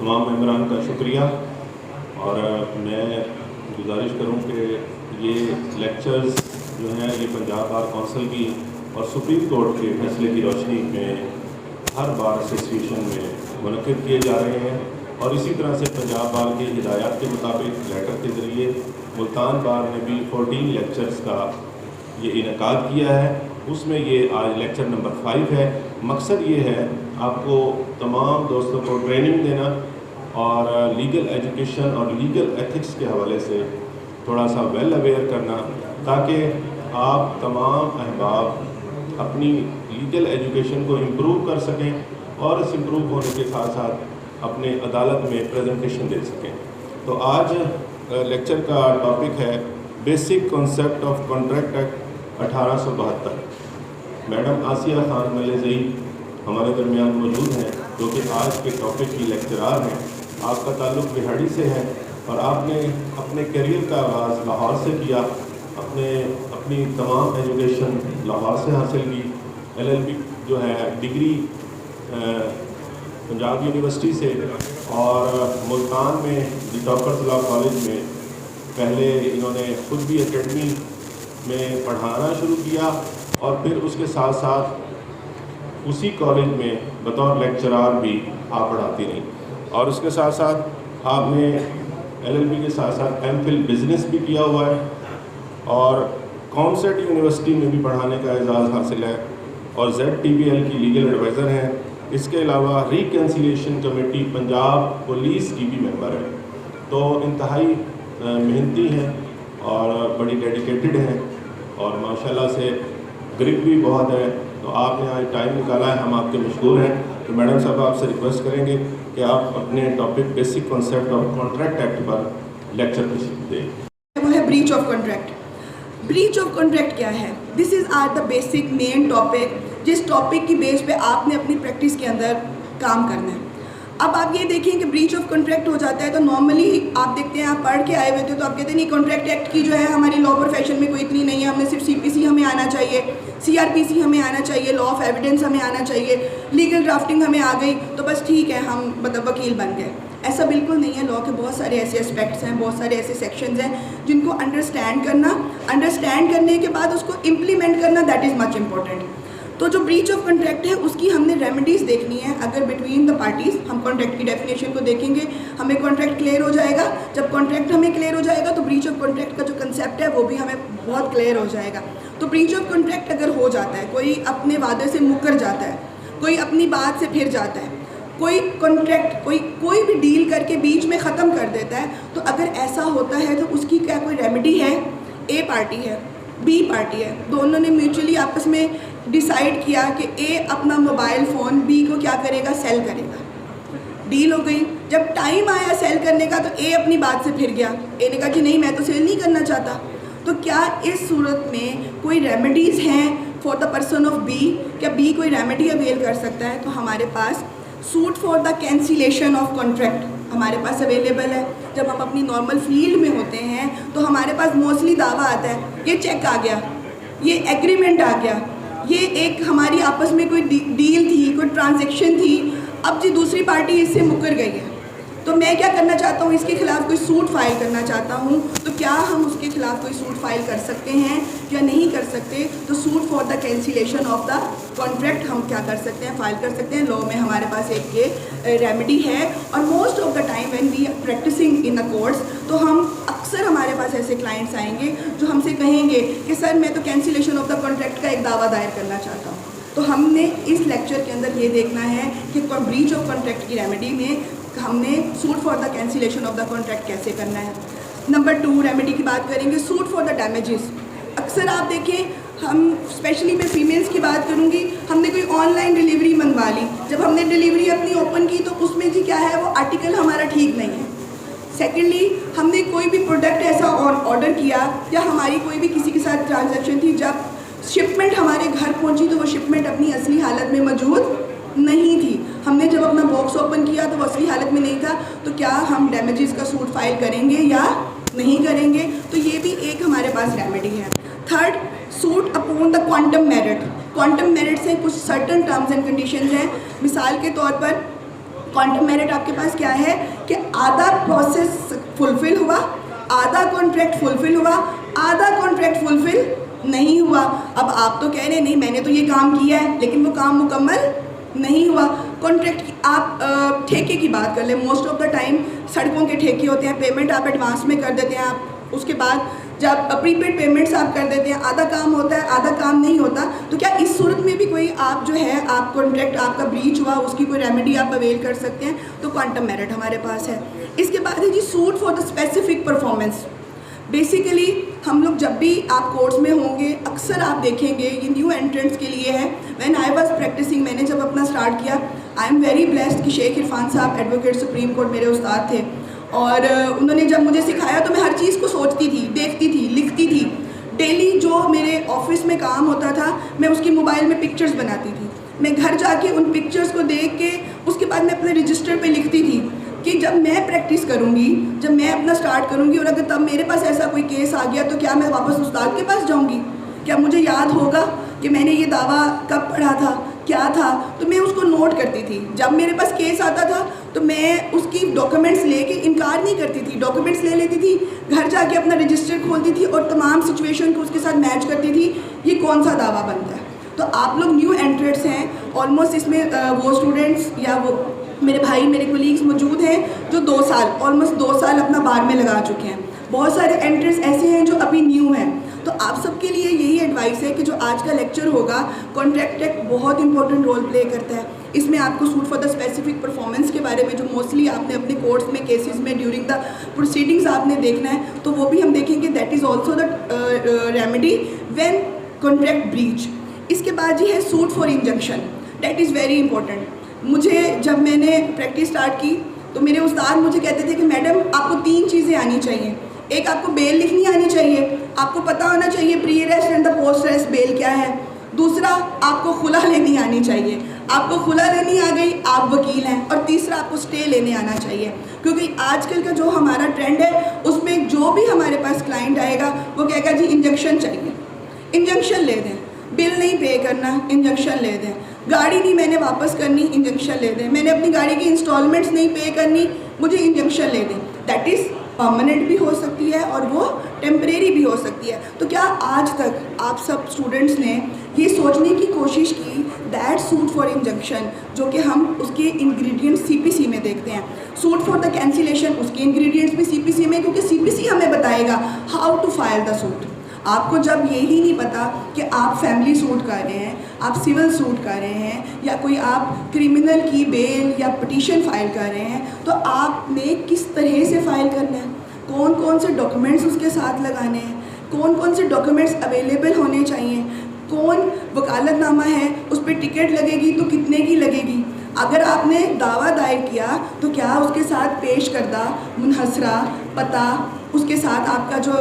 तमाम मेंबरान का शुक्रिया। और मैं गुजारिश करूं कि ये लेक्चर्स जो हैं ये पंजाब बार कौंसिल की और सुप्रीम कोर्ट के फैसले की रोशनी में हर बार एसोसिएशन में मुनक़िद किए जा रहे हैं। और इसी तरह से पंजाब बार की हिदायत के मुताबिक लेटर के ज़रिए मुल्तान बार ने भी 14 लेक्चर्स का ये इनेकाद किया है। उसमें ये आज लेक्चर नंबर 5 है। मकसद ये है आपको तमाम दोस्तों को ट्रेनिंग देना और लीगल एजुकेशन और लीगल एथिक्स के हवाले से थोड़ा सा वेल अवेयर करना, ताकि आप तमाम अहबाब अपनी लीगल एजुकेशन को इम्प्रूव कर सकें और इस इम्प्रूव होने के साथ साथ अपने अदालत में प्रेजेंटेशन दे सकें। तो आज लेक्चर का टॉपिक है basic concept of contract act 1872। Madam Asiya Khan Malezai हमारे दरमियान मौजूद हैं, जो कि आज के टॉपिक की लेक्चरार हैं। आपका ताल्लुक़ बिहाड़ी से है और आपने अपने करियर का आगाज़ लाहौर से किया। अपनी तमाम एजुकेशन लाहौर से हासिल की। LLB जो है डिग्री पंजाब यूनिवर्सिटी से, और मुल्तान में दी टॉपर्स लॉ कॉलेज में पहले इन्होंने खुद भी एकेडमी में पढ़ाना शुरू किया और फिर उसके साथ साथ उसी कॉलेज में बतौर लेक्चरार भी आप पढ़ाती रहीं। और उसके साथ साथ आपने LLB के साथ साथ MPhil बिज़नेस भी किया हुआ है और कॉन्सेट यूनिवर्सिटी में भी पढ़ाने का एजाज़ हासिल है और ZTBL की लीगल एडवाइज़र हैं। इसके अलावा रिकन्सिलिएशन कमेटी पंजाब पुलिस की भी मेंबर है। तो इंतहाई मेहनती हैं और बड़ी डेडिकेटेड हैं और माशाल्लाह से ग्रिप भी बहुत है। तो आपने आज टाइम निकाला है, हम आपके मशहूर हैं। तो मैडम साहब आपसे रिक्वेस्ट करेंगे कि आप अपने topic basic concept of contract act पर लेक्चर दें। वो है breach of contract. Breach of contract क्या है? This is are the basic main topic, जिस टॉपिक की बेस पे आपने अपनी प्रैक्टिस के अंदर काम करना है। अब आप ये देखिए कि ब्रीच ऑफ कॉन्ट्रैक्ट हो जाता है तो नॉर्मली आप देखते हैं, आप पढ़ के आए हुए थे तो आप कहते हैं नहीं, कॉन्ट्रैक्ट एक्ट की जो है हमारी लॉ प्रोफेशन में कोई इतनी नहीं है, हमें सिर्फ CPC हमें आना चाहिए, CRPC हमें आना चाहिए, लॉ ऑफ एविडेंस हमें आना चाहिए, लीगल ड्राफ्टिंग हमें आ गई तो बस ठीक है, हम मतलब वकील बन गए। ऐसा बिल्कुल नहीं है। लॉ के बहुत सारे ऐसे एस्पेक्ट्स हैं, बहुत सारे ऐसे सेक्शंस हैं जिनको अंडरस्टैंड करने के बाद उसको इम्प्लीमेंट करना, दैट इज़ मच इम्पॉर्टेंट। तो जो ब्रीच ऑफ कॉन्ट्रैक्ट है उसकी हमने रेमेडीज़ देखनी है। अगर बिटवीन द पार्टीज़ हम कॉन्ट्रैक्ट की डेफिनेशन को देखेंगे, हमें कॉन्ट्रैक्ट क्लियर हो जाएगा। जब कॉन्ट्रैक्ट हमें क्लियर हो जाएगा तो ब्रीच ऑफ कॉन्ट्रैक्ट का जो कंसेप्ट है वो भी हमें बहुत क्लियर हो जाएगा। तो ब्रीच ऑफ कॉन्ट्रैक्ट अगर हो जाता है, कोई अपने वादे से मुकर जाता है, कोई अपनी बात से फिर जाता है, कोई कॉन्ट्रैक्ट कोई भी डील करके बीच में ख़त्म कर देता है, तो अगर ऐसा होता है तो उसकी क्या कोई रेमेडी है? A पार्टी है, B पार्टी है, दोनों ने म्यूचुअली आपस में डिसाइड किया कि A अपना मोबाइल फ़ोन B को क्या करेगा? सेल करेगा। डील हो गई। जब टाइम आया सेल करने का तो A अपनी बात से फिर गया। A ने कहा कि नहीं, मैं तो सेल नहीं करना चाहता। तो क्या इस सूरत में कोई रेमेडीज़ हैं for the person of B? क्या B कोई रेमेडी अवेल कर सकता है? तो हमारे पास suit for the cancellation of contract हमारे पास अवेलेबल है। जब हम अपनी नॉर्मल फील्ड में होते हैं तो हमारे पास मोस्टली दावा आता है, ये चेक आ गया, ये एग्रीमेंट आ गया, ये एक हमारी आपस में कोई डील थी, कोई ट्रांजैक्शन थी, अब जी दूसरी पार्टी इससे मुकर गई है तो मैं क्या करना चाहता हूँ, इसके खिलाफ कोई सूट फाइल करना चाहता हूँ। तो क्या हम उसके खिलाफ कोई सूट फाइल कर सकते हैं या नहीं कर सकते? तो suit for the cancellation of the contract हम क्या कर सकते हैं? फाइल कर सकते हैं। लॉ में हमारे पास एक ये रेमेडी है। और most of the time when we are practicing in the courts, तो हम अक्सर हमारे पास ऐसे क्लाइंट्स आएंगे जो हमसे कहेंगे कि सर मैं तो कैंसिलेशन ऑफ द कॉन्ट्रैक्ट का एक दावा दायर करना चाहता हूँ। तो हमने इस लेक्चर के अंदर ये देखना है कि ब्रीच ऑफ कॉन्ट्रैक्ट की रेमेडी में हमने suit for the cancellation of the contract कैसे करना है। नंबर 2 रेमेडी की बात करेंगे, सूट फॉर द डैमेजेस। अक्सर आप देखें, हम स्पेशली मैं फीमेल्स की बात करूंगी, हमने कोई ऑनलाइन डिलीवरी मंगवा ली, जब हमने डिलीवरी अपनी ओपन की तो उसमें जी क्या है, वो आर्टिकल हमारा ठीक नहीं है। सेकेंडली, हमने कोई भी प्रोडक्ट ऐसा ऑर्डर किया या हमारी कोई भी किसी के साथ ट्रांजैक्शन थी, जब शिपमेंट हमारे घर पहुंची तो वो शिपमेंट अपनी असली हालत में मौजूद नहीं थी। हमने जब अपना बॉक्स ओपन किया तो वो असली हालत में नहीं था। तो क्या हम डैमेजेस का सूट फाइल करेंगे या नहीं करेंगे? तो ये भी एक हमारे पास रेमेडी है। Third, suit upon the quantum merit. Quantum merit से कुछ सर्टन टर्म्स एंड कंडीशंस हैं। मिसाल के तौर पर क्वांटम मेरिट आपके पास क्या है कि आधा प्रोसेस फुलफिल हुआ, आधा कॉन्ट्रैक्ट फुलफिल हुआ, आधा कॉन्ट्रैक्ट फुलफिल नहीं हुआ। अब आप तो कह रहे हैं नहीं मैंने तो ये काम किया है लेकिन वो काम मुकम्मल नहीं हुआ। कॉन्ट्रैक्ट की आप ठेके की बात कर लें, मोस्ट ऑफ द टाइम सड़कों के ठेके होते हैं, पेमेंट आप एडवांस में कर देते हैं, आप उसके बाद जब प्रीपेड पेमेंट्स आप कर देते हैं, आधा काम होता है आधा काम नहीं होता। तो क्या इस सूरत में भी कोई आप जो है आप कॉन्ट्रैक्ट आपका ब्रीच हुआ उसकी कोई रेमेडी आप अवेल कर सकते हैं? तो क्वांटम मेरिट हमारे पास है। इसके बाद है जी suit for the specific performance. Basically हम लोग जब भी आप कोर्स में होंगे अक्सर आप देखेंगे ये न्यू एंट्रेंट्स के लिए है। व्हेन आई वाज प्रैक्टिसिंग, मैंने जब अपना स्टार्ट किया, आई एम वेरी ब्लेस्ड कि शेख इरफान साहब एडवोकेट सुप्रीम कोर्ट मेरे उस्ताद थे और उन्होंने जब मुझे सिखाया तो मैं हर चीज़ को सोचती थी, देखती थी, लिखती थी। डेली जो मेरे ऑफिस में काम होता था मैं उसकी मोबाइल में पिक्चर्स बनाती थी। मैं घर जाके उन पिक्चर्स को देख के उसके बाद मैं अपने रजिस्टर पे लिखती थी कि जब मैं प्रैक्टिस करूँगी, जब मैं अपना स्टार्ट करूँगी और अगर तब मेरे पास ऐसा कोई केस आ गया तो क्या मैं वापस उस्ताद के पास जाऊँगी? क्या मुझे याद होगा कि मैंने ये दावा कब पढ़ा था, क्या था? तो मैं उसको नोट करती थी। जब मेरे पास केस आता था तो मैं उसकी डॉक्यूमेंट्स लेके इनकार नहीं करती थी, डॉक्यूमेंट्स ले लेती थी, घर जाके अपना रजिस्टर खोलती थी और तमाम सिचुएशन को उसके साथ मैच करती थी ये कौन सा दावा बनता है। तो आप लोग न्यू एंट्रेंट्स हैं, ऑलमोस्ट इसमें वो स्टूडेंट्स या वो मेरे भाई मेरे कोलीग्स मौजूद हैं जो 2 साल ऑलमोस्ट 2 साल अपना बार में लगा चुके हैं। बहुत सारे एंट्रेंट्स ऐसे हैं जो अभी न्यू हैं। तो आप सबके लिए यही एडवाइस है कि जो आज का लेक्चर होगा, कॉन्ट्रैक्ट एक बहुत इंपॉर्टेंट रोल प्ले करता है। इसमें आपको suit for the specific performance के बारे में जो मोस्टली आपने अपने कोर्स में केसेस में ड्यूरिंग द प्रोसीडिंग्स आपने देखना है तो वो भी हम देखेंगे। That is also the remedy when contract breach. इसके बाद जी है suit for injunction. That is very important. मुझे जब मैंने प्रैक्टिस स्टार्ट की तो मेरे उस्ताद मुझे कहते थे कि मैडम आपको 3 चीज़ें आनी चाहिए। एक, आपको बेल लिखनी आनी चाहिए, आपको पता होना चाहिए pre arrest and the post arrest bell क्या है। दूसरा, आपको खुला लेनी आनी चाहिए, आपको खुला लेनी आ गई आप वकील हैं। और तीसरा, आपको स्टे लेने आना चाहिए। क्योंकि आजकल का जो हमारा ट्रेंड है उसमें जो भी हमारे पास क्लाइंट आएगा वो कहेगा जी इंजेक्शन चाहिए, इंजेक्शन ले दें, बिल नहीं पे करना, इंजेक्शन ले दें, गाड़ी नहीं मैंने वापस करनी, इंजेक्शन ले दें, मैंने अपनी गाड़ी की इंस्टॉलमेंट्स नहीं पे करनी, मुझे इंजेक्शन ले दें। दैट इज़ परमानेंट भी हो सकती है और वो टेम्परेरी भी हो सकती है। तो क्या आज तक आप सब स्टूडेंट्स ने ये सोचने की कोशिश की दैट सूट फॉर इंजंक्शन जो कि हम उसके इंग्रेडिएंट्स सीपीसी में देखते हैं, सूट फॉर द कैंसिलेशन उसके इंग्रेडिएंट्स भी सीपीसी में, क्योंकि सीपीसी हमें बताएगा how to file the suit. आपको जब यही नहीं पता कि आप फैमिली सूट कर रहे हैं, आप सिविल सूट कर रहे हैं या कोई आप क्रिमिनल की बेल या पिटीशन फाइल कर रहे हैं तो आपने किस तरह से फाइल करना है, कौन कौन से डॉक्यूमेंट्स उसके साथ लगाने हैं, कौन कौन से डॉक्यूमेंट्स अवेलेबल होने चाहिए, कौन वकालतनामा है उस पर टिकट लगेगी तो कितने की लगेगी। अगर आपने दावा दायर किया तो क्या उसके साथ पेश करदा मुनहसरा पता, उसके साथ आपका जो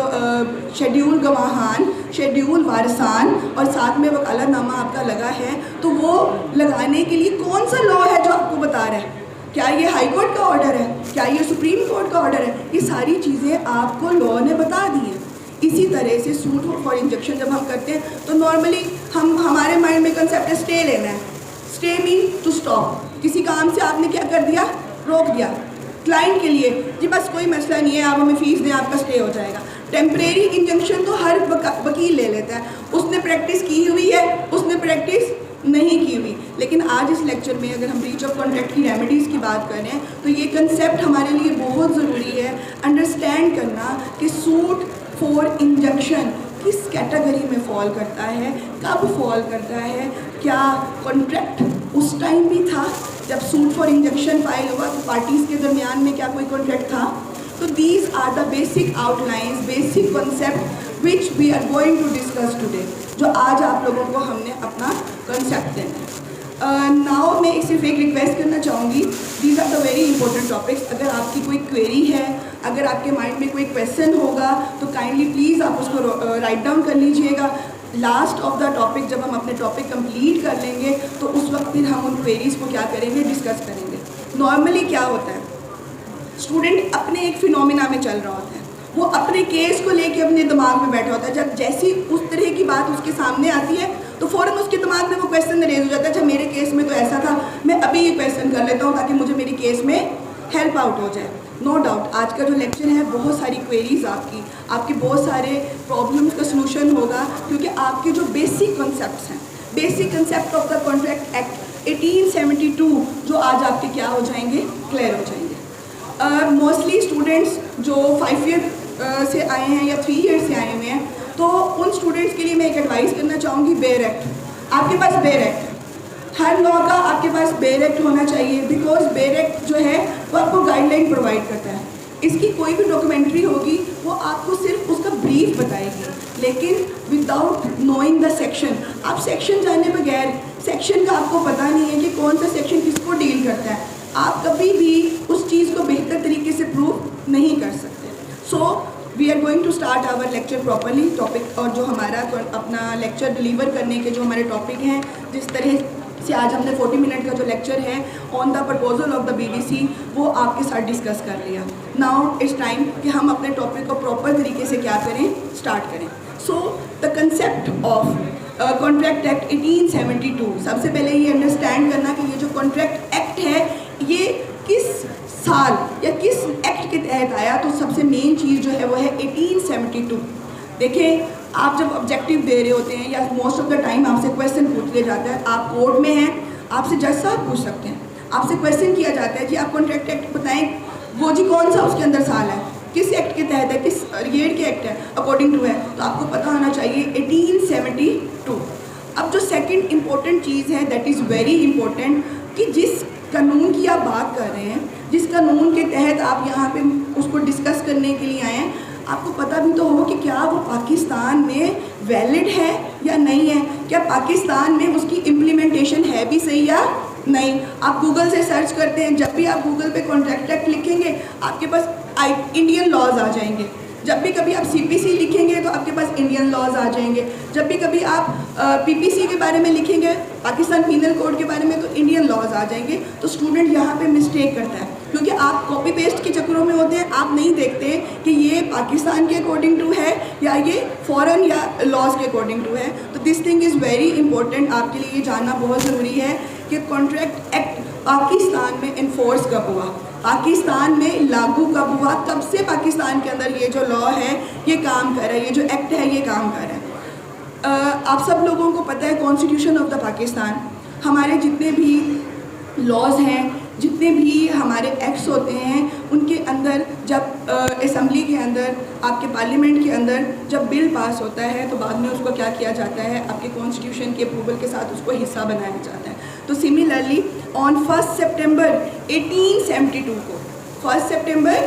शेड्यूल गवाहान, शेड्यूल वारसान और साथ में वकालतनामा आपका लगा है तो वो लगाने के लिए कौन सा लॉ है जो आपको बता रहा है? क्या ये हाई कोर्ट का ऑर्डर है, क्या ये सुप्रीम कोर्ट का ऑर्डर है? ये सारी चीज़ें आपको लॉ ने बता दी हैं। इसी तरह से सूट फॉर इंजेक्शन जब हम करते हैं तो नॉर्मली हमारे माइंड में कंसेप्ट है स्टे लेना है। स्टे मीन टू स्टॉप, किसी काम से आपने क्या कर दिया, रोक दिया। क्लाइंट के लिए जी बस कोई मसला नहीं है, आप हमें फ़ीस दें आपका स्टे हो जाएगा। टेम्परेरी इंजंक्शन तो हर वकील ले लेता है, उसने प्रैक्टिस की हुई है, उसने प्रैक्टिस नहीं की हुई। लेकिन आज इस लेक्चर में अगर हम ब्रीच ऑफ कॉन्ट्रैक्ट की रेमेडीज़ की बात करें तो ये कंसेप्ट हमारे लिए बहुत ज़रूरी है अंडरस्टैंड करना कि सूट फॉर इंजंक्शन किस कैटेगरी में फॉल करता है, कब फॉल करता है, क्या कॉन्ट्रैक्ट उस टाइम भी था जब सूट फॉर इंजेक्शन फाइल हुआ तो पार्टीज़ के दरमियान में क्या कोई कॉन्ट्रैक्ट था। तो these are the basic outlines, basic concept which we are going to discuss today, जो आज आप लोगों को हमने अपना कॉन्सेप्ट देना है। नाउ मैं सिर्फ एक रिक्वेस्ट करना चाहूँगी, these are the very important topics. अगर आपकी कोई क्वेरी है, अगर आपके माइंड में कोई क्वेश्चन होगा तो काइंडली प्लीज़ आप उसको राइट डाउन कर लीजिएगा। लास्ट ऑफ द टॉपिक जब हम अपने टॉपिक कंप्लीट कर लेंगे तो उस वक्त फिर हम उन क्वेरीज़ को क्या करेंगे, डिस्कस करेंगे। नॉर्मली क्या होता है, स्टूडेंट अपने एक फिनोमिना में चल रहा होता है, वो अपने केस को लेके अपने दिमाग में बैठा होता है। जब जैसी उस तरह की बात उसके सामने आती है तो फ़ौरन उसके दिमाग में वो क्वेश्चन रेज हो जाता है, अच्छा मेरे केस में तो ऐसा था, मैं अभी ये क्वेश्चन कर लेता हूँ ताकि मुझे मेरी केस में हेल्प आउट हो जाए। नो डाउट आज का जो लेक्चर है बहुत सारी क्वेरीज आपकी बहुत सारे प्रॉब्लम्स का सलूशन होगा, क्योंकि आपके जो बेसिक कॉन्सेप्ट्स हैं, basic concept of the contract act 1872 जो आज आपके क्या हो जाएंगे, क्लियर हो जाएंगे। मोस्टली स्टूडेंट्स जो 5 ईयर से आए हैं या 3 ईयर से आए हुए हैं, तो उन स्टूडेंट्स के लिए मैं एक एडवाइस करना चाहूँगी, बेयर एक्ट। आपके पास बेयर एक्ट, हर लॉ का आपके पास बेयर एक्ट होना चाहिए, बिकॉज बेयर एक्ट जो है वो आपको गाइडलाइन प्रोवाइड करता है। इसकी कोई भी डॉक्यूमेंट्री होगी वो आपको सिर्फ उसका ब्रीफ बताएगी, लेकिन विदाउट नोइंग द सेक्शन, आप सेक्शन जाने बगैर, सेक्शन का आपको पता नहीं है कि कौन सा सेक्शन किसको डील करता है, आप कभी भी उस चीज़ को बेहतर तरीके से प्रूव नहीं कर सकते। So we are going to start our lecture properly topic, और जो हमारा अपना लेक्चर डिलीवर करने के जो हमारे टॉपिक हैं, जिस तरह से आज हमने 40 मिनट का जो लेक्चर है on the proposal of the BBC वो आपके साथ डिस्कस कर लिया। नाउ इट्स टाइम कि हम अपने टॉपिक को प्रॉपर तरीके से क्या करें, स्टार्ट करें। So the concept of contract act 1872, सबसे पहले ये अंडरस्टैंड करना कि ये जो कॉन्ट्रैक्ट एक्ट है ये किस साल या किस एक्ट के तहत आया। तो सबसे मेन चीज़ जो है वो है 1872। देखें, आप जब ऑब्जेक्टिव दे रहे होते हैं या मोस्ट ऑफ द टाइम आपसे क्वेश्चन पूछ लिया जाता है, आप कोर्ट में हैं, आपसे जज साहब पूछ सकते हैं, आपसे क्वेश्चन किया जाता है कि आप कॉन्ट्रैक्ट एक्ट बताएं, वो जी कौन सा उसके अंदर साल है, किस एक्ट के तहत है, किस ईयर के एक्ट है, अकॉर्डिंग टू है, तो आपको पता होना चाहिए 1872। अब जो सेकेंड इम्पोर्टेंट चीज़ है, दैट इज़ वेरी इम्पोर्टेंट, कि जिस कानून की आप बात कर रहे हैं, जिस कानून के तहत आप यहाँ पे उसको डिस्कस करने के लिए आए हैं, आपको पता भी तो हो कि क्या वो पाकिस्तान में वैलिड है या नहीं है, क्या पाकिस्तान में उसकी इम्प्लीमेंटेशन है भी सही या नहीं। आप गूगल से सर्च करते हैं, जब भी आप गूगल पे कॉन्ट्रैक्ट एक्ट लिखेंगे आपके पास इंडियन लॉज आ जाएंगे, जब भी कभी आप सीपीसी लिखेंगे तो आपके पास इंडियन लॉज आ जाएंगे, जब भी कभी आप पीपीसी के बारे में लिखेंगे, पाकिस्तान पीनल कोड के बारे में, तो इंडियन लॉज आ जाएंगे। तो स्टूडेंट यहाँ पे मिस्टेक करता है, क्योंकि आप कॉपी पेस्ट के चक्करों में होते हैं, आप नहीं देखते कि ये पाकिस्तान के अकॉर्डिंग टू है या ये फॉरेन या लॉज के अकॉर्डिंग टू है। तो this thing is very important, आपके लिए ये जानना बहुत ज़रूरी है कि कॉन्ट्रैक्ट एक्ट पाकिस्तान में इन्फोर्स कब हुआ, पाकिस्तान में लागू कब हुआ, कब से पाकिस्तान के अंदर ये जो लॉ है ये काम कर रहा है, ये जो एक्ट है ये काम कर रहा है। आप सब लोगों को पता है कॉन्स्टिट्यूशन ऑफ द पाकिस्तान, हमारे जितने भी लॉज हैं, जितने भी हमारे एक्ट्स होते हैं, उनके अंदर जब असम्बली के अंदर, आपके पार्लियामेंट के अंदर जब बिल पास होता है तो बाद में उसको क्या किया जाता है, आपके कॉन्स्टिट्यूशन के अप्रूवल के साथ उसको हिस्सा बनाया जाता है। तो सिमिलरली ऑन 1 सितंबर 1872 को, 1 सितंबर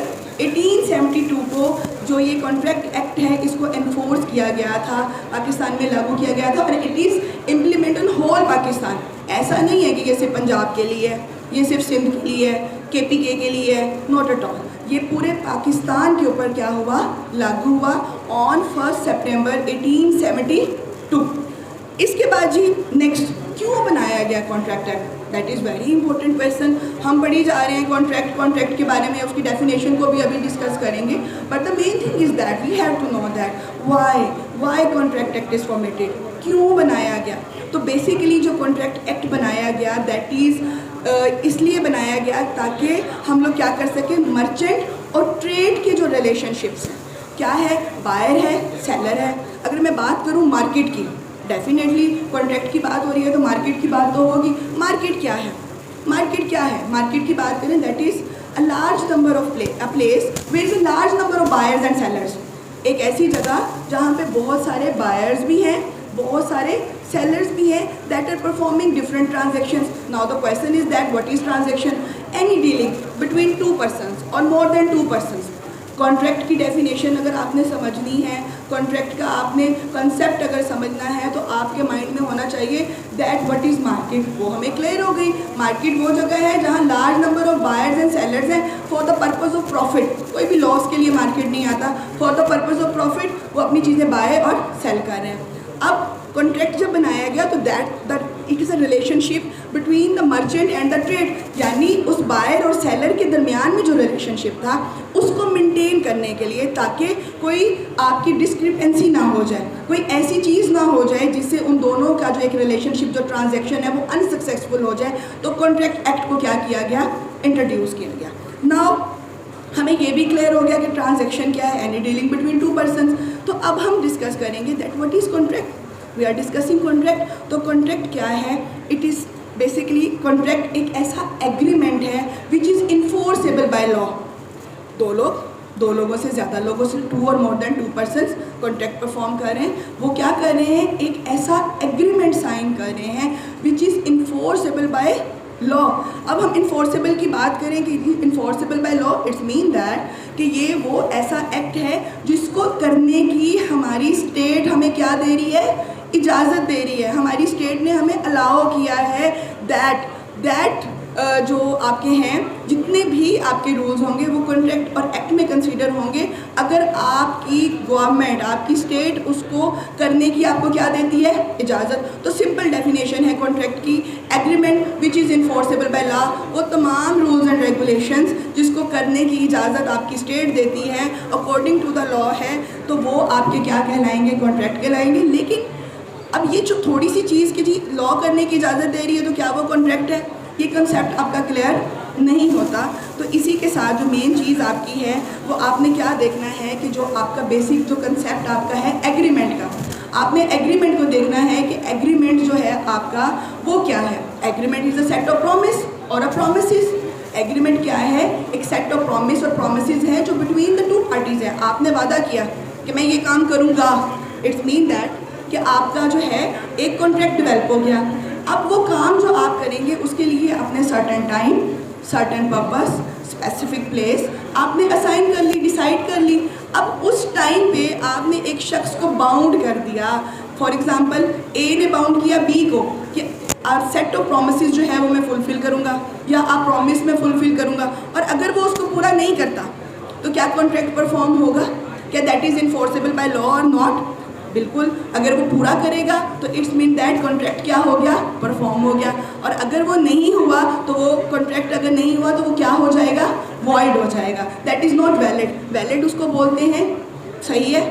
1872 को जो ये कॉन्ट्रैक्ट एक्ट है इसको एनफोर्स किया गया था, पाकिस्तान में लागू किया गया था, और it is implement in whole Pakistan. ऐसा नहीं है कि ये सिर्फ पंजाब के लिए है, ये सिर्फ सिंध के लिए है, केपीके के लिए है, नॉट एट ऑल, ये पूरे पाकिस्तान के ऊपर क्या हुआ, लागू हुआ ऑन 1 सितंबर 1872। इसके बाद जी नेक्स्ट क्यों बनाया गया contract act, that is very important question. हम पढ़ी जा रहे हैं कॉन्ट्रैक्ट के बारे में, उसकी डेफिनेशन को भी अभी डिस्कस करेंगे, but the main thing is that we have to know that why contract act is formatted, क्यों बनाया गया। तो बेसिकली जो कॉन्ट्रैक्ट एक्ट बनाया गया दैट इज़ इसलिए बनाया गया ताकि हम लोग क्या कर सकें, मर्चेंट और ट्रेड के जो रिलेशनशिप्स हैं, क्या है, बायर है, सेलर है। अगर मैं बात करूं मार्केट की, डेफिनेटली कॉन्ट्रैक्ट की बात हो रही है तो मार्केट की बात तो होगी। मार्केट क्या है, मार्केट क्या है, मार्केट की बात करें that is a large number of place where is a large number of buyers and sellers. एक ऐसी जगह जहाँ पे बहुत सारे बायर्स भी हैं, बहुत सारे sellers भी हैं, that are performing different transactions. Now the question is that what is transaction? Any dealing between two persons or more than two persons. Contract की डेफिनेशन अगर आपने समझनी है, कॉन्ट्रैक्ट का आपने कंसेप्ट अगर समझना है तो आपके माइंड में होना चाहिए दैट व्हाट इज़ मार्केट। वो हमें क्लियर हो गई, मार्केट वो जगह है जहाँ large number of buyers and sellers हैं for the purpose of profit. कोई भी लॉस के लिए मार्केट नहीं आता, for the purpose of profit वो अपनी चीज़ें बाय और सेल कर रहे हैं। अब कॉन्ट्रैक्ट जब बनाया गया तो that it is a relationship between the merchant and the trade, यानी उस बायर और सेलर के दरमियान में जो रिलेशनशिप था उसको मेंटेन करने के लिए, ताकि कोई आपकी डिस्क्रिपेंसी ना हो जाए, कोई ऐसी चीज़ ना हो जाए जिससे उन दोनों का जो एक रिलेशनशिप, जो ट्रांजैक्शन है वो अनसक्सेसफुल हो जाए। तो कॉन्ट्रैक्ट एक्ट को क्या किया गया, इंट्रोड्यूस किया गया। नाउ हमें ये भी क्लियर हो गया कि ट्रांजैक्शन क्या है, any dealing between two persons. तो अब हम डिस्कस करेंगे that what is contract. We are discussing contract. तो कॉन्ट्रैक्ट क्या है? इट इज़ बेसिकली, कॉन्ट्रैक्ट एक ऐसा एग्रीमेंट है which is enforceable by law. दो लोगों से ज़्यादा लोगों से, 2 और more than 2 persons contract perform कर रहे हैं, वो क्या कर रहे हैं, एक ऐसा एग्रीमेंट साइन कर रहे हैं which is enforceable by law. अब हम इन्फोर्सेबल की बात करें कि enforceable by law, it's mean that कि ये वो ऐसा एक्ट है जिसको करने की हमारी स्टेट हमें क्या दे रही है, इजाज़त दे रही है। हमारी स्टेट ने हमें अलाउ किया है दैट जो आपके हैं, जितने भी आपके रूल्स होंगे वो कॉन्ट्रैक्ट और एक्ट में कंसीडर होंगे अगर आपकी गवर्नमेंट, आपकी स्टेट उसको करने की आपको क्या देती है, इजाज़त। तो सिंपल डेफिनेशन है कॉन्ट्रैक्ट की, agreement which is enforceable by law, वो तमाम रूल्स एंड रेगुलेशंस जिसको करने की इजाज़त आपकी स्टेट देती है अकॉर्डिंग टू द लॉ है, तो वो आपके क्या कहलाएंगे, कॉन्ट्रैक्ट कहलाएंगे। लेकिन अब ये जो थोड़ी सी चीज़ की जी लॉ करने की इजाज़त दे रही है, तो क्या वो कॉन्ट्रैक्ट है? ये कंसेप्ट आपका क्लियर नहीं होता। तो इसी के साथ जो मेन चीज़ आपकी है वो आपने क्या देखना है कि जो आपका बेसिक जो कंसेप्ट आपका है एग्रीमेंट का, आपने एग्रीमेंट को देखना है कि एग्रीमेंट जो है आपका वो क्या है। Agreement is a set of promise और अ प्रोमिसेस। एग्रीमेंट क्या है? एक सेट ऑफ प्रॉमिस और प्रोमिसेस है जो बिटवीन द 2 पार्टीज़ है। आपने वादा किया कि मैं ये काम करूँगा, इट्स मीन दैट कि आपका जो है एक कॉन्ट्रैक्ट डेवलप हो गया। अब वो काम जो आप करेंगे उसके लिए अपने certain time, certain purpose, specific place आपने असाइन कर ली, डिसाइड कर ली। अब उस टाइम पे आपने एक शख्स को बाउंड कर दिया। फॉर एग्जांपल ए ने बाउंड किया बी को कि आप सेट ऑफ प्रोमिसेस जो है वो मैं फुलफ़िल करूँगा या आप प्रॉमिस में फुलफ़िल करूँगा, और अगर वो उसको पूरा नहीं करता तो क्या कॉन्ट्रैक्ट परफॉर्म होगा? क्या that is enforceable by law और नॉट? बिल्कुल। अगर वो पूरा करेगा तो इट्स मीन दैट कॉन्ट्रैक्ट क्या हो गया, परफॉर्म हो गया। और अगर वो नहीं हुआ तो वो कॉन्ट्रैक्ट अगर नहीं हुआ तो वो क्या हो जाएगा, वॉइड हो जाएगा। That is not valid. Valid उसको बोलते हैं सही है,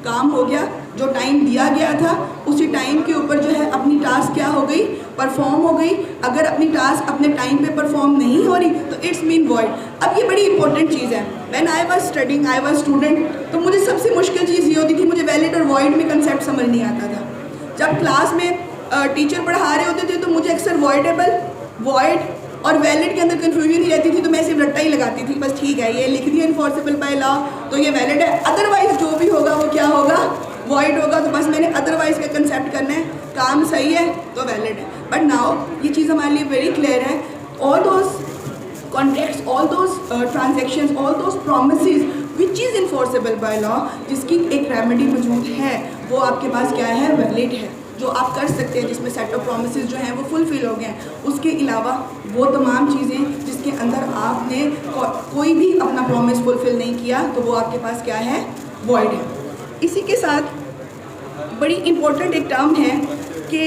काम हो गया, जो टाइम दिया गया था उसी टाइम के ऊपर जो है अपनी टास्क क्या हो गई, परफॉर्म हो गई। अगर अपनी टास्क अपने टाइम पे परफॉर्म नहीं हो रही तो इट्स मीन वॉइड। अब ये बड़ी इंपॉर्टेंट चीज़ है। When I was studying, I was student, तो मुझे सबसे मुश्किल चीज़ ये होती थी, मुझे वैलिड और वॉइड में कंसेप्ट समझ नहीं आता था। जब क्लास में टीचर पढ़ा रहे होते थे तो मुझे अक्सर वॉइडेबल, वॉइड और वैलिड के अंदर कन्फ्यूजन ही रहती थी, तो मैं सिर्फ रट्टा ही लगाती थी, बस ठीक है ये लिख दिया इन्फोर्सेबल बाय लॉ तो ये वैलिड है, अदरवाइज जो भी होगा वो क्या होगा, वॉइड होगा। तो बस मैंने अदरवाइज का कंसेप्ट करना है, काम सही है तो वैलिड है। बट नाउ ये चीज़ हमारे लिए वेरी क्लियर है। All those contracts, all those transactions, all those promises which is enforceable by law, जिसकी एक रेमेडी मौजूद है, वो आपके पास क्या है, वैलिड है, जो आप कर सकते हैं, जिसमें सेट ऑफ प्रोमिसेस जो हैं वो फुलफिल हो गए हैं। उसके अलावा वो तमाम चीज़ें जिसके अंदर आपने कोई भी अपना प्रॉमिस फुलफिल नहीं किया तो वो आपके पास क्या है, वॉइड है। इसी के साथ बड़ी इंपॉर्टेंट एक टर्म है कि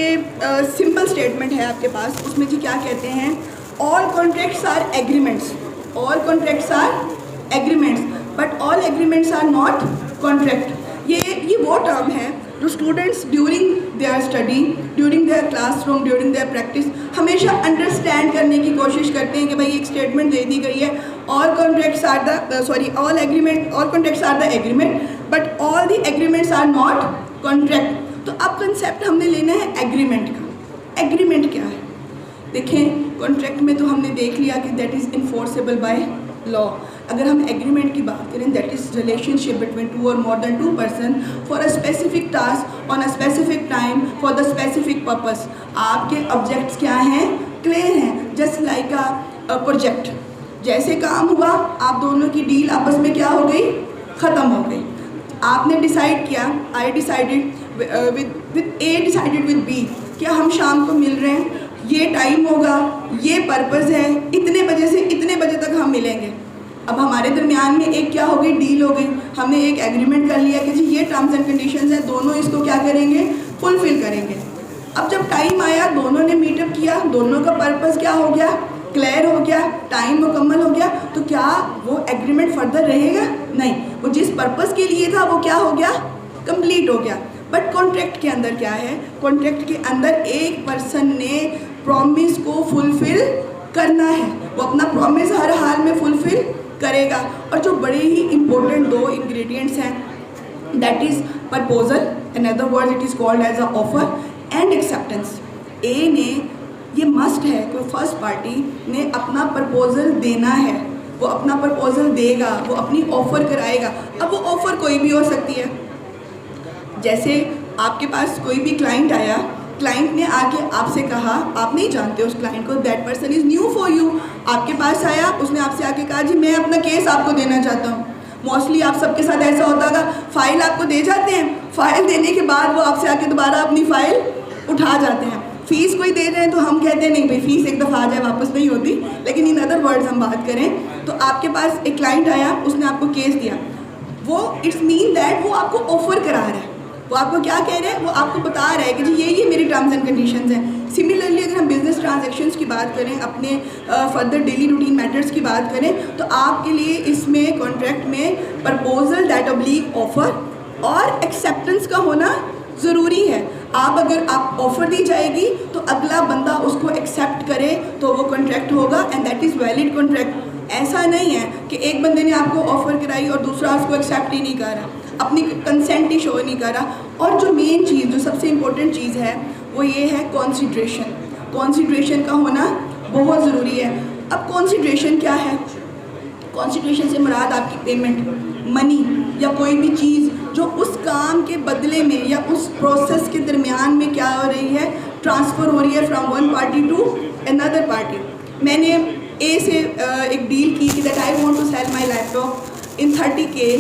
सिंपल स्टेटमेंट है आपके पास, उसमें जी क्या कहते हैं, all contracts are agreements, all contracts are agreements but all agreements are not contract. ये वो टर्म है जो students during their study, during their classroom, during their practice हमेशा अंडरस्टैंड करने की कोशिश करते हैं कि भाई एक स्टेटमेंट दे दी गई है, all contracts are the all agreement, all contracts are the agreement but all the agreements are not contract. तो अब कंसेप्ट हमने लेना है एग्रीमेंट का। एग्रीमेंट क्या है? देखें, कॉन्ट्रैक्ट में तो हमने देख लिया कि that is enforceable by law. अगर हम एग्रीमेंट की बात करें, दैट इज़ रिलेशनशिप बिटवीन 2 और more than 2 person for a specific task on a specific time for the specific purpose. आपके ऑब्जेक्ट्स क्या हैं, क्लियर हैं, जस्ट लाइक अ प्रोजेक्ट। जैसे काम हुआ, आप दोनों की डील आपस में क्या हो गई, ख़त्म हो गई। आपने डिसाइड किया, I decided with A decided with B, क्या हम शाम को मिल रहे हैं, ये टाइम होगा, ये पर्पस है, इतने बजे से इतने बजे तक हम मिलेंगे। अब हमारे दरमियान में एक क्या हो गई, डील हो गई, हमने एक एग्रीमेंट कर लिया कि जी ये टर्म्स एंड कंडीशंस हैं, दोनों इसको क्या करेंगे, फुलफिल करेंगे। अब जब टाइम आया, दोनों ने मीटअप किया, दोनों का पर्पस क्या हो गया, क्लियर हो गया, टाइम मुकम्मल हो गया, तो क्या वो एग्रीमेंट फर्दर रहेगा? नहीं, वो जिस पर्पस के लिए था वो क्या हो गया, कंप्लीट हो गया। बट कॉन्ट्रैक्ट के अंदर क्या है, कॉन्ट्रैक्ट के अंदर एक पर्सन ने प्रॉमिस को फुलफिल करना है, वो अपना प्रॉमिस हर हाल में फुलफिल करेगा। और जो बड़े ही इंपॉर्टेंट दो इंग्रेडिएंट्स हैं, that is proposal, in other words it is called as a offer, and acceptance. A ने ये मस्ट है कि फर्स्ट पार्टी ने अपना प्रपोजल देना है, वो अपना प्रपोजल देगा, वो अपनी ऑफ़र कराएगा। अब वो ऑफ़र कोई भी हो सकती है, जैसे आपके पास कोई भी क्लाइंट आया, क्लाइंट ने आके आपसे कहा, आप नहीं जानते उस क्लाइंट को, that person is new for you, आपके पास आया, उसने आपसे आके कहा जी मैं अपना केस आपको देना चाहता हूँ। मोस्टली आप सबके साथ ऐसा होता होगा, फ़ाइल आपको दे जाते हैं, फ़ाइल देने के बाद वो आपसे आके दोबारा अपनी फ़ाइल उठा जाते हैं। फ़ीस कोई दे रहे हैं तो हम कहते हैं नहीं भाई फ़ीस एक दफ़ा आ जाए वापस नहीं होती, लेकिन इन अदर वर्ड्स हम बात करें तो आपके पास एक क्लाइंट आया, उसने आपको केस दिया, वो इट्स मीन दैट वो आपको ऑफ़र करा रहा है, वो आपको क्या कह रहे हैं, वो आपको बता रहा है कि जी ये मेरी टर्म्स एंड कंडीशंस हैं। सिमिलरली अगर हम बिजनेस ट्रांजैक्शंस की बात करें, अपने फर्दर डेली रूटीन मैटर्स की बात करें, तो आपके लिए इसमें कॉन्ट्रैक्ट में प्रपोजल दैट ऑब्लिक ऑफर और एक्सेप्टेंस का होना ज़रूरी है। अगर आप ऑफ़र दी जाएगी तो अगला बंदा उसको एक्सेप्ट करे तो वो कॉन्ट्रैक्ट होगा, and that is valid contract. ऐसा नहीं है कि एक बंदे ने आपको ऑफ़र कराई और दूसरा उसको एक्सेप्ट ही नहीं कर रहा, अपनी कंसेंट ही शो नहीं कर रहा। और जो मेन चीज़, जो सबसे इम्पोर्टेंट चीज़ है वो ये है कॉन्सिडरेशन। कॉन्सिडरेशन का होना बहुत ज़रूरी है। अब कॉन्सिडरेशन क्या है? कॉन्सिडरेशन से मुराद आपकी पेमेंट, मनी या कोई भी चीज़ जो उस काम के बदले में या उस प्रोसेस के दरमियान में क्या हो रही है, ट्रांसफ़र हो रही है from one party to another party. मैंने ए से एक डील की कि that I want to sell my laptop in 30K,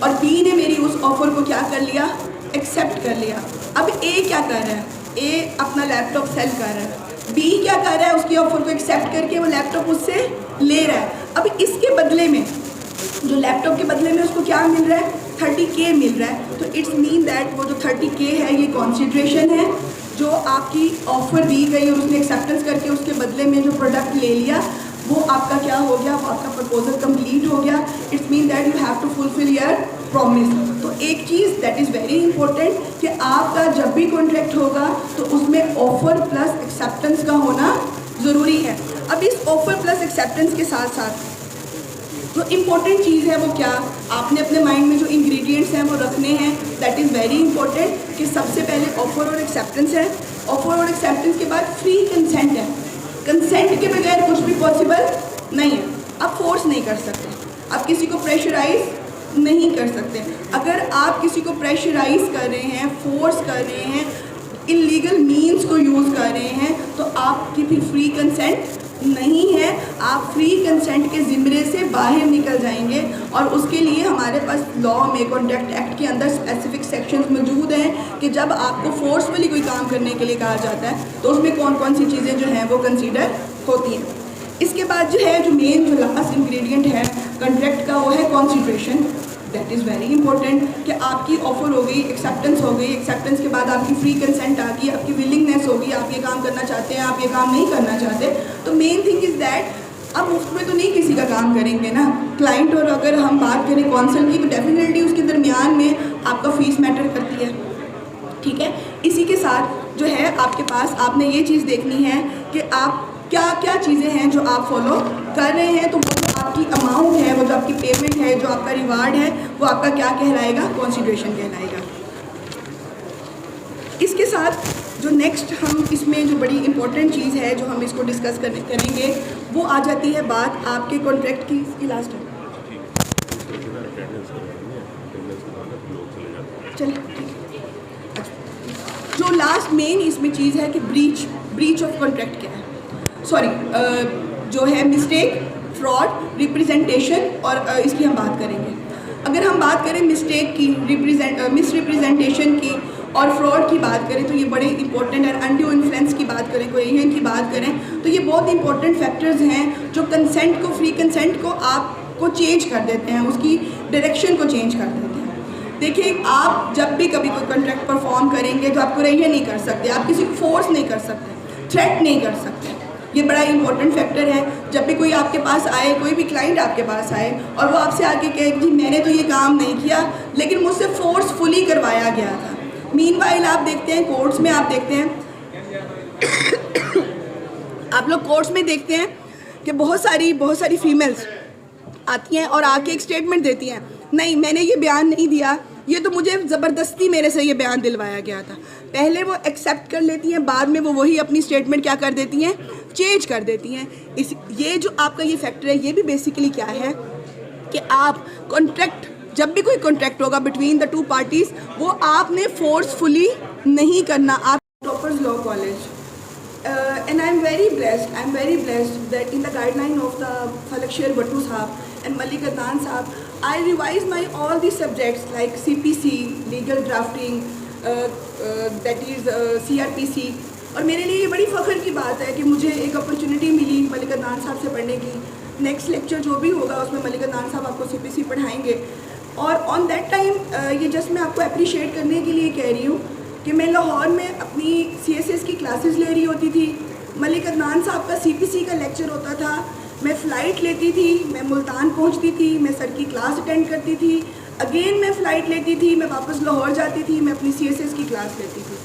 और बी ने मेरी उस ऑफ़र को क्या कर लिया, एक्सेप्ट कर लिया। अब ए क्या कर रहा है, ए अपना लैपटॉप सेल कर रहा है, बी क्या कर रहा है, उसकी ऑफ़र को एक्सेप्ट करके वो लैपटॉप उससे ले रहा है। अब इसके बदले में, जो लैपटॉप के बदले में उसको क्या मिल रहा है, 30K मिल रहा है। तो इट्स मीन दैट वो जो 30K है ये कॉन्सिडरेशन है, जो आपकी ऑफ़र दी गई और उसने एक्सेप्टेंस करके उसके बदले में जो प्रोडक्ट ले लिया, वो आपका क्या हो गया, वो आपका प्रपोजल कंप्लीट हो गया। It's mean that you have to fulfil your promise. तो एक चीज़ दैट इज़ वेरी इंपॉर्टेंट कि आपका जब भी कॉन्ट्रैक्ट होगा तो उसमें ऑफ़र प्लस एक्सेप्टेंस का होना ज़रूरी है। अब इस ऑफ़र प्लस एक्सेप्टेंस के साथ साथ जो इम्पोर्टेंट चीज़ है वो क्या, आपने अपने माइंड में जो इंग्रेडिएंट्स हैं वो रखने हैं, दैट इज़ वेरी इंपॉर्टेंट कि सबसे पहले ऑफ़र और एक्सेप्टेंस है। ऑफ़र और एक्सेप्टेंस के बाद फ्री कंसेंट है। कंसेंट के बगैर कुछ भी पॉसिबल नहीं है। आप फोर्स नहीं कर सकते, आप किसी को प्रेशराइज नहीं कर सकते। अगर आप किसी को प्रेशराइज कर रहे हैं, फोर्स कर रहे हैं, इलीगल मीन्स को यूज़ कर रहे हैं, तो आपकी भी फ्री कंसेंट नहीं है। आप फ्री कंसेंट के ज़िम्मे से बाहर निकल जाएंगे, और उसके लिए हमारे पास लॉ में, कॉन्ट्रैक्ट एक्ट के अंदर स्पेसिफिक सेक्शंस मौजूद हैं कि जब आपको फोर्सफुली कोई काम करने के लिए कहा जाता है तो उसमें कौन कौन सी चीज़ें जो हैं वो कंसीडर होती हैं। इसके बाद जो है, जो मेन जो लास्ट इंग्रेडिएंट है कॉन्ट्रैक्ट का, वो है consideration. That is very important कि आपकी ऑफ़र हो गई, एक्सेप्टेंस हो गई, एक्सेप्टेंस के बाद आपकी फ्री कंसेंट आ गई, आपकी विलिंगनेस होगी, आप ये काम करना चाहते हैं, आप ये काम नहीं करना चाहते। तो मेन थिंग इज़ दैट अब मुफ्त में तो नहीं किसी का काम करेंगे ना क्लाइंट, और अगर हम बात करें कौंसल की तो डेफिनेटली उसके दरमियान में आपका फ़ीस मैटर करती है, ठीक है। इसी के साथ जो है आपके पास, आपने ये चीज़ देखनी है कि आप क्या क्या चीज़ें हैं जो आप फॉलो कर रहे हैं, तो वो जो आपकी अमाउंट है, वो जो आपकी पेमेंट है, जो आपका रिवार्ड है, वो आपका क्या कहलाएगा, कॉन्सिडरेशन कहलाएगा। इसके साथ जो नेक्स्ट हम इसमें जो बड़ी इंपॉर्टेंट चीज़ है जो हम इसको डिस्कस करेंगे, वो आ जाती है बात आपके कॉन्ट्रैक्ट की। इसकी लास्ट है, चलिए ठीक है। अच्छा, जो लास्ट मेन इसमें चीज़ है कि ब्रीच ऑफ कॉन्ट्रैक्ट क्या है, सॉरी जो है मिस्टेक, फ्रॉड, रिप्रेजेंटेशन, और इसकी हम बात करेंगे। अगर हम बात करें मिस्टेक की, मिसरिप्रेजेंटेशन की और फ्रॉड की बात करें तो ये बड़े इंपॉर्टेंट है। अनड्यू इन्फ्लुएंस की बात करें, कोहेजन की बात करें, तो ये बहुत इंपॉर्टेंट फैक्टर्स हैं जो कंसेंट को, फ्री कंसेंट को आपको चेंज कर देते हैं, उसकी डायरेक्शन को चेंज कर देते हैं। देखिए, आप जब भी कभी कोई कॉन्ट्रैक्ट परफॉर्म करेंगे तो आपको ये नहीं कर सकते, आप किसी को फोर्स नहीं कर सकते, थ्रेट नहीं कर सकते। ये बड़ा इंपॉर्टेंट फैक्टर है। जब भी कोई आपके पास आए, कोई भी क्लाइंट आपके पास आए और वो आपसे आके कहे कि मैंने तो ये काम नहीं किया लेकिन मुझसे फोर्सफुली करवाया गया था। मीनवाइल आप देखते हैं कोर्ट्स में, आप देखते हैं आप लोग कोर्ट्स में देखते हैं कि बहुत सारी फीमेल्स आती हैं और आके एक स्टेटमेंट देती हैं, नहीं मैंने ये बयान नहीं दिया, ये तो मुझे ज़बरदस्ती मेरे से ये बयान दिलवाया गया था। पहले वो एक्सेप्ट कर लेती हैं, बाद में वो वही अपनी स्टेटमेंट क्या कर देती हैं, चेंज कर देती हैं। ये जो आपका ये फैक्टर है, ये भी बेसिकली क्या है कि आप कॉन्ट्रैक्ट, जब भी कोई कॉन्ट्रैक्ट होगा बिटवीन द टू पार्टीज़, वो आपने फोर्सफुली नहीं करना। आप toppers law college and I'm very blessed that in the guideline of the Falak Sher Bhattu Sahab and Malik Adnan Sahab, I revised my all the subjects like CPC, legal drafting, that is CRPC। और मेरे लिए ये बड़ी फ़ख्र की बात है कि मुझे एक अपॉर्चुनिटी मिली मलिक अदनान साहब से पढ़ने की। नेक्स्ट लेक्चर जो भी होगा उसमें मलिक अदनान साहब आपको CPC पढ़ाएंगे। और ऑन दैट टाइम ये जस्ट मैं आपको अप्रिशिएट करने के लिए कह रही हूँ कि मैं लाहौर में अपनी CSS की क्लासेस ले रही होती थी, मलिक अदनान साहब का CPC का लेक्चर होता था, मैं फ़्लाइट लेती थी, मैं मुल्तान पहुंचती थी, मैं सर की क्लास अटेंड करती थी, अगेन मैं फ़्लाइट लेती थी, मैं वापस लाहौर जाती थी, मैं अपनी CSS की क्लास लेती थी।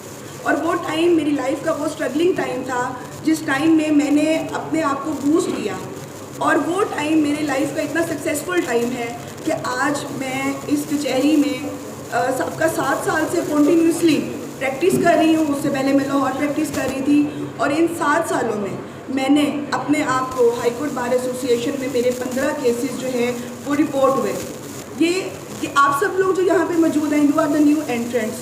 और वो टाइम मेरी लाइफ का वो स्ट्रगलिंग टाइम था जिस टाइम में मैंने अपने आप को बूस्ट किया, और वो टाइम मेरे लाइफ का इतना सक्सेसफुल टाइम है कि आज मैं इस कचहरी में सबका 7 साल से कॉन्टीन्यूसली प्रैक्टिस कर रही हूँ। उससे पहले मैं लाहौर प्रैक्टिस कर रही थी, और इन 7 सालों में मैंने अपने आप को हाई कोर्ट बार एसोसिएशन में मेरे 15 केसेस जो है वो रिपोर्ट हुए। ये आप सब लोग जो यहाँ पे मौजूद हैं, you are the new entrants,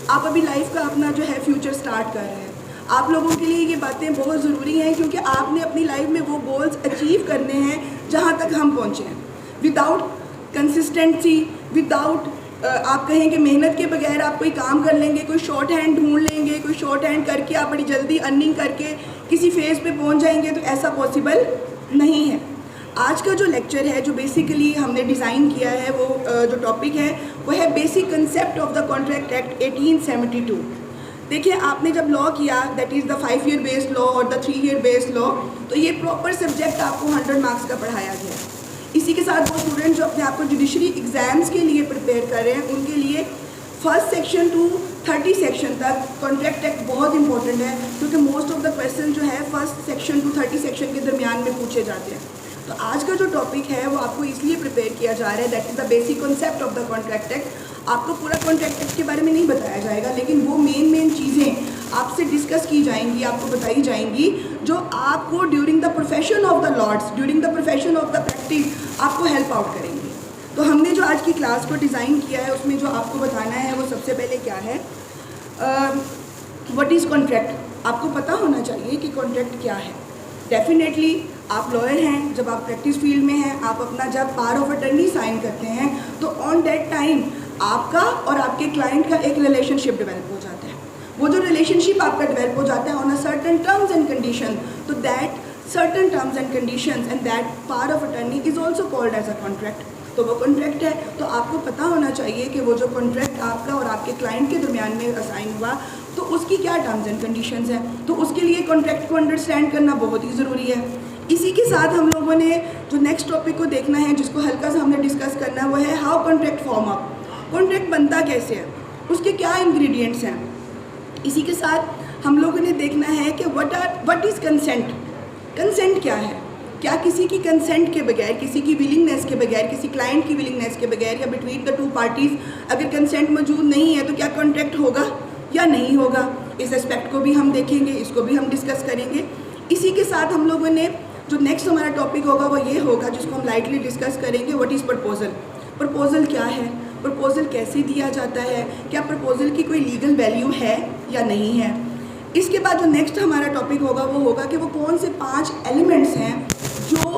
आप अभी लाइफ का अपना जो है फ्यूचर स्टार्ट कर रहे हैं। आप लोगों के लिए ये बातें बहुत ज़रूरी हैं क्योंकि आपने अपनी लाइफ में वो गोल्स अचीव करने हैं जहाँ तक हम पहुँचे हैं। विदाउट कंसिस्टेंसी, विदाउट आप कहें कि मेहनत के बगैर आप कोई काम कर लेंगे, कोई शॉर्ट हैंड ढूंढ लेंगे, कोई शॉर्ट हैंड करके आप बड़ी जल्दी अर्निंग करके किसी फेज़ पे पहुंच जाएंगे, तो ऐसा पॉसिबल नहीं है। आज का जो लेक्चर है, जो बेसिकली हमने डिज़ाइन किया है, वो जो टॉपिक है वो है basic concept of the contract act 1872। देखिए, आपने जब लॉ किया, that is the 5 year based law और द 3 ईयर बेस्ड लॉ, तो ये प्रॉपर सब्जेक्ट आपको 100 मार्क्स का पढ़ाया गया है। इसी के साथ वो स्टूडेंट जो अपने आप को जुडिशरी एग्ज़ाम्स के लिए प्रिपेयर कर रहे हैं, उनके लिए फर्स्ट सेक्शन टू 30 सेक्शन तक कॉन्ट्रैक्ट एक्ट बहुत इंपॉर्टेंट है, क्योंकि मोस्ट ऑफ द क्वेश्चन जो है फर्स्ट सेक्शन टू 30 सेक्शन के दरमियान में पूछे जाते हैं। तो आज का जो टॉपिक है वो आपको इसलिए प्रिपेयर किया जा रहा है, that is the basic concept of the contract act. आपको पूरा कॉन्ट्रैक्ट एक्ट के बारे में नहीं बताया जाएगा, लेकिन वो मेन चीज़ें आपसे डिस्कस की जाएंगी, आपको बताई जाएंगी, जो आपको during the profession of the lords, during the profession of the practice आपको हेल्प आउट करेंगी। तो हमने जो आज की क्लास को डिज़ाइन किया है, उसमें जो आपको बताना है वो सबसे पहले क्या है, व्हाट इज़ कॉन्ट्रैक्ट। आपको पता होना चाहिए कि कॉन्ट्रैक्ट क्या है। डेफिनेटली आप लॉयर हैं, जब आप प्रैक्टिस फील्ड में हैं, आप अपना जब पावर ऑफ अटर्नी साइन करते हैं, तो ऑन दैट टाइम आपका और आपके क्लाइंट का एक रिलेशनशिप डेवलप हो जाता है। वो जो रिलेशनशिप आपका डेवलप हो जाता है on a certain terms and condition, तो that certain terms and conditions and that power of attorney is also called as a contract. तो वो कॉन्ट्रैक्ट है। तो आपको पता होना चाहिए कि वो जो कॉन्ट्रैक्ट आपका और आपके क्लाइंट के दरमियान में असाइन हुआ, तो उसकी क्या टर्म्स एंड कंडीशंस हैं। तो उसके लिए कॉन्ट्रैक्ट को अंडरस्टैंड करना बहुत ही ज़रूरी है। इसी के साथ हम लोगों ने जो नेक्स्ट टॉपिक को देखना है, जिसको हल्का सा हमने डिस्कस करना है, वो है how contract form up. Contract बनता कैसे है, उसके क्या इंग्रेडिएंट्स हैं। इसी के साथ हम लोगों ने देखना है कि व्हाट इज़ कंसेंट। कंसेंट क्या है, क्या किसी की कंसेंट के बगैर, किसी की विलिंगनेस के बगैर, किसी क्लाइंट की विलिंगनेस के बगैर या बिटवीन द टू पार्टीज़ अगर कंसेंट मौजूद नहीं है तो क्या कॉन्ट्रैक्ट होगा या नहीं होगा। इस एस्पेक्ट को भी हम देखेंगे, इसको भी हम डिस्कस करेंगे। इसी के साथ हम लोगों ने जो नेक्स्ट हमारा टॉपिक होगा वो ये होगा, जिसको हम लाइटली डिस्कस करेंगे, व्हाट इज़ प्रपोजल। प्रपोजल क्या है, प्रपोजल कैसे दिया जाता है, क्या प्रपोजल की कोई लीगल वैल्यू है या नहीं है। इसके बाद जो नेक्स्ट हमारा टॉपिक होगा वो होगा कि वो कौन से 5 एलिमेंट्स हैं जो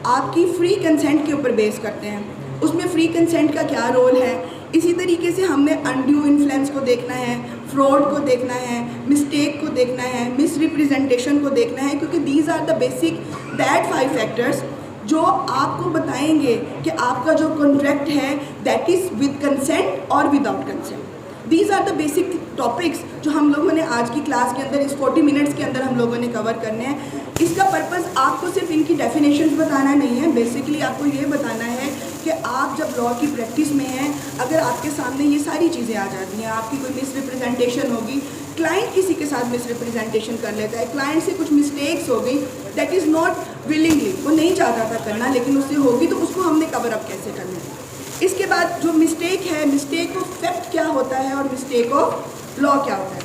आपकी फ्री कंसेंट के ऊपर बेस करते हैं, उसमें फ्री कंसेंट का क्या रोल है। इसी तरीके से हमने अनड्यू इन्फ्लुएंस को देखना है, फ्रॉड को देखना है, मिस्टेक को देखना है, मिस रिप्रेजेंटेशन को देखना है, क्योंकि these are the basic that 5 factors जो आपको बताएंगे कि आपका जो कॉन्ट्रैक्ट है दैट इज़ विद कंसेंट और without consent. These are the basic topics जो हम लोगों ने आज की क्लास के अंदर इस 40 मिनट्स के अंदर हम लोगों ने कवर करने हैं। इसका पर्पस आपको सिर्फ इनकी डेफिनेशंस बताना नहीं है, बेसिकली आपको ये बताना है कि आप जब लॉ की प्रैक्टिस में हैं, अगर आपके सामने ये सारी चीज़ें आ जाती हैं, आपकी कोई मिसरिप्रेजेंटेशन होगी, क्लाइंट किसी के साथ मिसरिप्रेजेंटेशन कर लेता है, क्लाइंट से कुछ मिस्टेक्स हो गई, दैट इज़ नॉट विलिंगली, वो नहीं चाहता था करना लेकिन उससे होगी, तो उसको हमने कवर अप कैसे करना है। इसके बाद जो मिस्टेक है, मिस्टेक ऑफ फैक्ट क्या होता है और मिस्टेक ऑफ लॉ क्या होता है।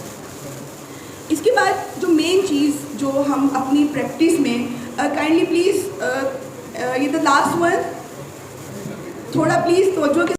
इसके बाद जो मेन चीज़ जो हम अपनी प्रैक्टिस में काइंडली प्लीज़ ये द लास्ट वन, थोड़ा प्लीज़ तवज्जो के